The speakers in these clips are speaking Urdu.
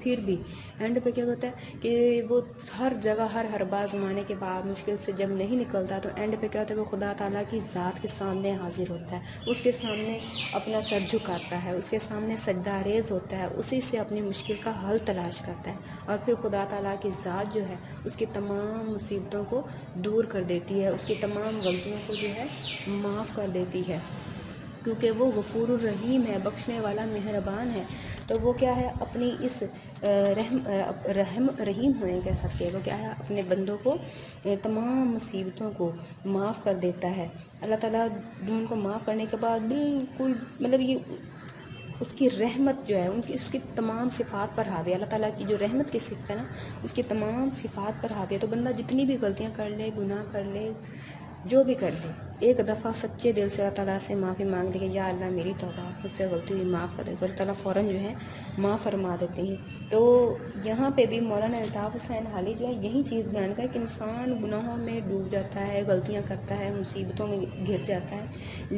پھر بھی اینڈ پہ کیا ہوتا ہے کہ وہ ہر جگہ ہر بار زمانے کے بعد مشکل سے جب نہیں نکلتا تو اینڈ پہ کیا ہوتا ہے وہ خدا تعالیٰ کی ذات کے سامنے حاضر ہوتا ہے، اس کے سامنے اپنا سر جھکاتا ہے، اس کے سامنے سجدہ ریز ہوتا ہے، اسی سے اپنی مشکل کا حل تلاش کرتا ہے، اور پھر خدا تعالیٰ کی ذات جو ہے اس کی تمام مصیبتوں کو دور کر دیتی ہے، اس کی تمام غلطیوں کو جو ہے معاف کر دیتی ہے، کیونکہ وہ غفور الرحیم ہے، بخشنے والا مہربان ہے۔ تو وہ کیا ہے اپنی اس رحیم ہونے کے ساتھ وہ کیا ہے اپنے بندوں کو تمام مصیبتوں کو معاف کر دیتا ہے۔ اللہ تعالیٰ جو ان کو معاف کرنے کے بعد بالکل مطلب یہ اس کی رحمت جو ہے اس کی تمام صفات پر حاوی ہے، اللہ تعالیٰ کی جو رحمت کی صفت ہے نا اس کی تمام صفات پر حاوی ہے۔ تو بندہ جتنی بھی غلطیاں کر لے، گناہ کر لے، جو بھی کر لے، ایک دفعہ سچے دل سے اللہ تعالیٰ سے معافی مانگ لے کہ یا اللہ میری توبہ، مجھ سے غلطی ہوئی، معاف کر دے، تو اللہ تعالیٰ فوراً جو ہے معاف فرما دیتے ہیں۔ تو یہاں پہ بھی مولانا الطاف حسین حالی جو ہے یہی چیز بیان کر کہ انسان گناہوں میں ڈوب جاتا ہے، غلطیاں کرتا ہے، مصیبتوں میں گر جاتا ہے،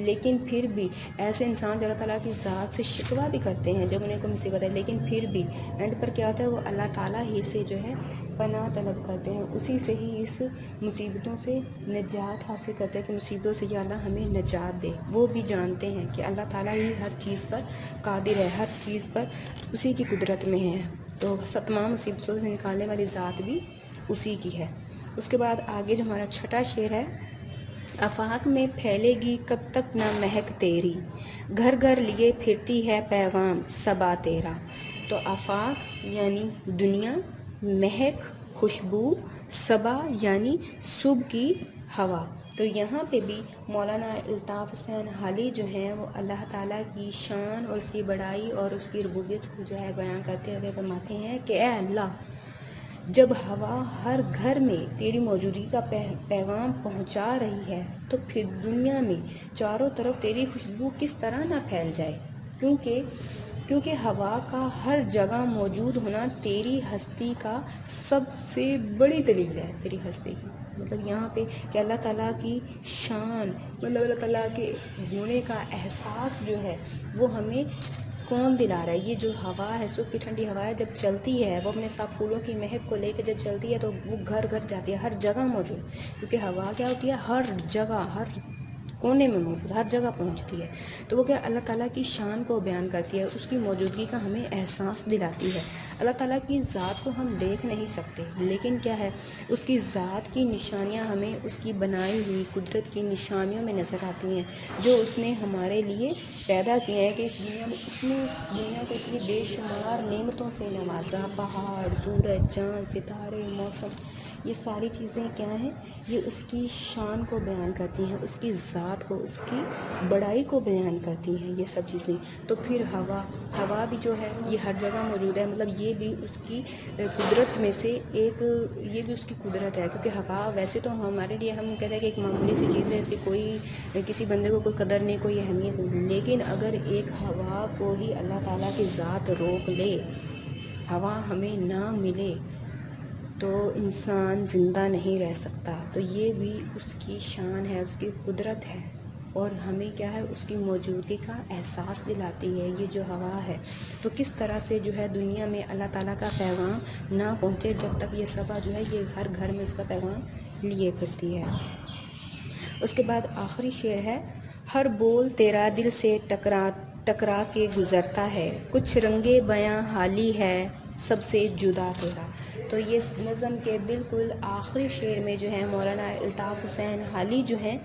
لیکن پھر بھی ایسے انسان جو اللہ تعالیٰ کی ذات سے شکوہ بھی کرتے ہیں جب انہیں کوئی مصیبت ہے، لیکن پھر بھی اینڈ پر کیا ہوتا ہے وہ اللہ تعالیٰ ہی سے جو ہے پناہ طلب کرتے ہیں، اسی سے ہی اس مصیبتوں سے نجات حاصل کرتے ہیں کہ مصیبتوں سے یا اللہ ہمیں نجات دے۔ وہ بھی جانتے ہیں کہ اللہ تعالیٰ ہی ہر چیز پر قادر ہے، ہر چیز پر اسی کی قدرت میں ہے، تو تمام مصیبتوں سے نکالنے والی ذات بھی اسی کی ہے۔ اس کے بعد آگے جو ہمارا چھٹا شعر ہے، آفاق میں پھیلے گی کب تک نہ مہک تیری، گھر گھر لیے پھرتی ہے پیغام صبا تیرا۔ تو آفاق یعنی دنیا، مہک خوشبو، صبا یعنی صبح کی ہوا۔ تو یہاں پہ بھی مولانا الطاف حسین حالی جو ہیں وہ اللہ تعالیٰ کی شان اور اس کی بڑائی اور اس کی ربوبیت کو جو ہے بیان کرتے ہوئے فرماتے ہیں کہ اے اللہ، جب ہوا ہر گھر میں تیری موجودگی کا پیغام پہنچا رہی ہے تو پھر دنیا میں چاروں طرف تیری خوشبو کس طرح نہ پھیل جائے، کیونکہ ہوا کا ہر جگہ موجود ہونا تیری ہستی کا سب سے بڑی دلیل ہے، تیری ہستی کی مطلب یہاں پہ کہ اللہ تعالیٰ کی شان، مطلب اللہ تعالیٰ کے ہونے کا احساس جو ہے وہ ہمیں کون دلا رہا ہے؟ یہ جو ہوا ہے، صبح کی ٹھنڈی ہوا ہے جب چلتی ہے، وہ اپنے ساتھ پھولوں کی مہک کو لے کے جب چلتی ہے تو وہ گھر گھر جاتی ہے، ہر جگہ موجود، کیونکہ ہوا کیا ہوتی ہے ہر جگہ، ہر کونے میں موجود، ہر جگہ پہنچتی ہے، تو وہ کیا اللہ تعالیٰ کی شان کو بیان کرتی ہے، اس کی موجودگی کا ہمیں احساس دلاتی ہے۔ اللہ تعالیٰ کی ذات کو ہم دیکھ نہیں سکتے، لیکن کیا ہے اس کی ذات کی نشانیاں ہمیں اس کی بنائی ہوئی قدرت کی نشانیوں میں نظر آتی ہیں جو اس نے ہمارے لیے پیدا کیے ہیں کہ اس دنیا میں دنیا کو اتنی بے شمار نعمتوں سے نوازا، پہاڑ، سورج، چاند، ستارے، موسم، یہ ساری چیزیں کیا ہیں؟ یہ اس کی شان کو بیان کرتی ہیں، اس کی ذات کو، اس کی بڑائی کو بیان کرتی ہیں یہ سب چیزیں۔ تو پھر ہوا بھی جو ہے یہ ہر جگہ موجود ہے، مطلب یہ بھی اس کی قدرت میں سے ایک، یہ بھی اس کی قدرت ہے، کیونکہ ہوا ویسے تو ہمارے لیے ہم کہتے ہیں کہ ایک معمولی سی چیز ہے، اس کی کوئی کسی بندے کو کوئی قدر نہیں، کوئی اہمیت نہیں، لیکن اگر ایک ہوا کو ہی اللہ تعالیٰ کی ذات روک لے، ہوا ہمیں نہ ملے تو انسان زندہ نہیں رہ سکتا۔ تو یہ بھی اس کی شان ہے، اس کی قدرت ہے، اور ہمیں کیا ہے اس کی موجودگی کا احساس دلاتی ہے یہ جو ہوا ہے۔ تو کس طرح سے جو ہے دنیا میں اللہ تعالیٰ کا پیغام نہ پہنچے جب تک یہ صبا جو ہے یہ ہر گھر میں اس کا پیغام لیے پھرتی ہے۔ اس کے بعد آخری شعر ہے، ہر بول تیرا دل سے ٹکرا کے گزرتا ہے، کچھ رنگے بیاں حالی ہے سب سے جدا تیرا۔ تو یہ نظم کے بالکل آخری شعر میں جو ہے مولانا الطاف حسین حالی جو ہیں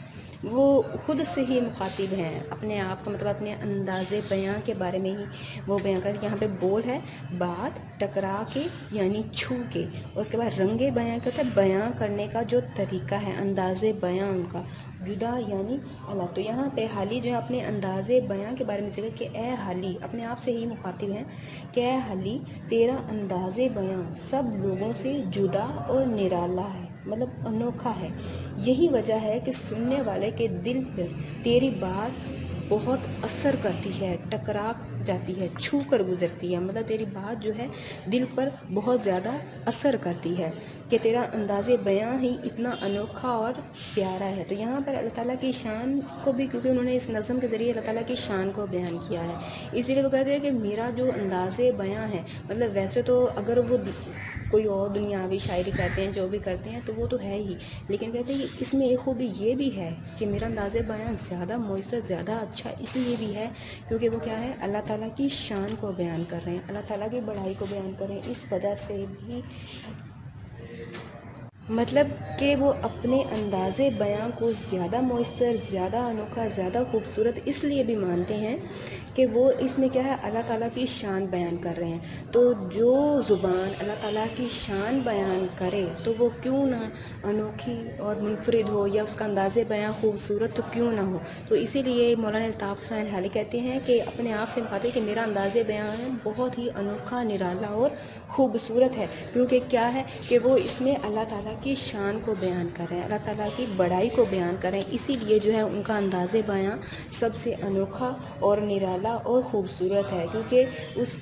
وہ خود سے ہی مخاطب ہیں، اپنے آپ کا مطلب اپنے انداز بیاں کے بارے میں ہی وہ بیان کر، یہاں پہ بول ہے بات، ٹکرا کے یعنی چھو کے، اور اس کے بعد رنگے بیاں کیا ہوتا ہے بیاں کرنے کا جو طریقہ ہے، انداز بیاں ان کا، جدا یعنی الگ۔ تو یہاں پہ حالی جو ہے اپنے انداز بیاں کے بارے میں ذکر کہ اے حالی، اپنے آپ سے ہی مخاطب ہیں کہ اے حالی تیرا انداز بیاں سب لوگوں سے جدا اور نرالا ہے، مطلب انوکھا ہے، یہی وجہ ہے کہ سننے والے کے دل پر تیری بات بہت اثر کرتی ہے، ٹکرا جاتی ہے، چھو کر گزرتی ہے، مطلب تیری بات جو ہے دل پر بہت زیادہ اثر کرتی ہے کہ تیرا انداز بیاں ہی اتنا انوکھا اور پیارا ہے۔ تو یہاں پر اللہ تعالیٰ کی شان کو بھی، کیونکہ انہوں نے اس نظم کے ذریعے اللہ تعالیٰ کی شان کو بیان کیا ہے، اسی لیے وہ کہتے ہیں کہ میرا جو انداز بیاں ہے، مطلب ویسے تو اگر وہ کوئی اور دنیاوی شاعری کرتے ہیں، جو بھی کرتے ہیں، تو وہ تو ہے ہی، لیکن کہتے ہیں کہ اس میں ایک خوبی یہ بھی ہے کہ میرا انداز بیاں زیادہ مؤثر، زیادہ اچھا اس لیے بھی ہے کیونکہ وہ کیا ہے، اللہ تعالیٰ کی شان کو بیان کر رہے ہیں، اللہ تعالیٰ کی بڑائی کو بیان کر رہے ہیں، اس وجہ سے بھی مطلب کہ وہ اپنے انداز بیاں کو زیادہ مؤثر، زیادہ انوکھا، زیادہ خوبصورت اس لیے بھی مانتے ہیں کہ وہ اس میں کیا ہے، اللہ تعالیٰ کی شان بیان کر رہے ہیں۔ تو جو زبان اللہ تعالیٰ کی شان بیان کرے تو وہ کیوں نہ انوکھی اور منفرد ہو، یا اس کا انداز بیاں خوبصورت تو کیوں نہ ہو۔ تو اسی لیے مولانا الطاف حسین حیلی کہتے ہیں کہ اپنے آپ سے بتاتے ہیں کہ میرا انداز بیاں ہے بہت ہی انوکھا، نرالا اور خوبصورت ہے، کیونکہ کیا ہے کہ وہ اس میں اللہ تعالیٰ کی شان کو بیان کر رہے ہیں، اللہ تعالیٰ کی بڑائی کو بیان کر رہے ہیں، اسی لیے جو ہے ان کا انداز بیاں سب سے انوکھا اور نرالا اور خوبصورت ہے، کیونکہ اس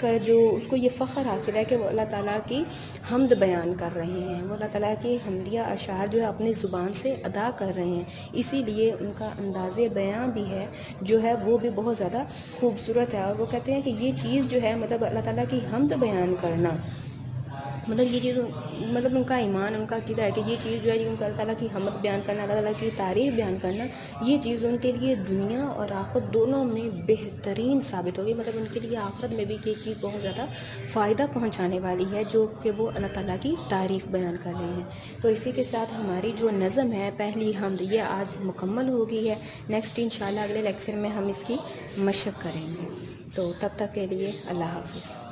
کو یہ فخر حاصل ہے کہ وہ اللہ تعالیٰ کی حمد بیان کر رہے ہیں، وہ اللہ تعالیٰ کی حمدیہ اشعار جو ہے اپنی زبان سے ادا کر رہے ہیں، اسی لیے ان کا انداز بیاں بھی ہے جو ہے وہ بھی بہت زیادہ خوبصورت ہے۔ اور وہ کہتے ہیں کہ یہ چیز جو ہے، مطلب اللہ تعالیٰ کی حمد بیان کرنا، مطلب یہ چیز، مطلب ان کا ایمان، ان کا عقیدہ ہے کہ یہ چیز جو ہے، ان کا اللہ تعالیٰ کی حمد بیان کرنا، اللہ تعالیٰ کی تعریف بیان کرنا، یہ چیز ان کے لیے دنیا اور آخرت دونوں میں بہترین ثابت ہوگی، مطلب ان کے لیے آخرت میں بھی یہ چیز بہت زیادہ فائدہ پہنچانے والی ہے جو کہ وہ اللہ تعالیٰ کی تعریف بیان کر رہے ہیں۔ تو اسی کے ساتھ ہماری جو نظم ہے پہلی حمد، یہ آج مکمل ہو گئی ہے۔ نیکسٹ انشاءاللہ اگلے لیکچر میں ہم اس کی مشق کریں گے، تو تب تک کے لیے اللہ حافظ۔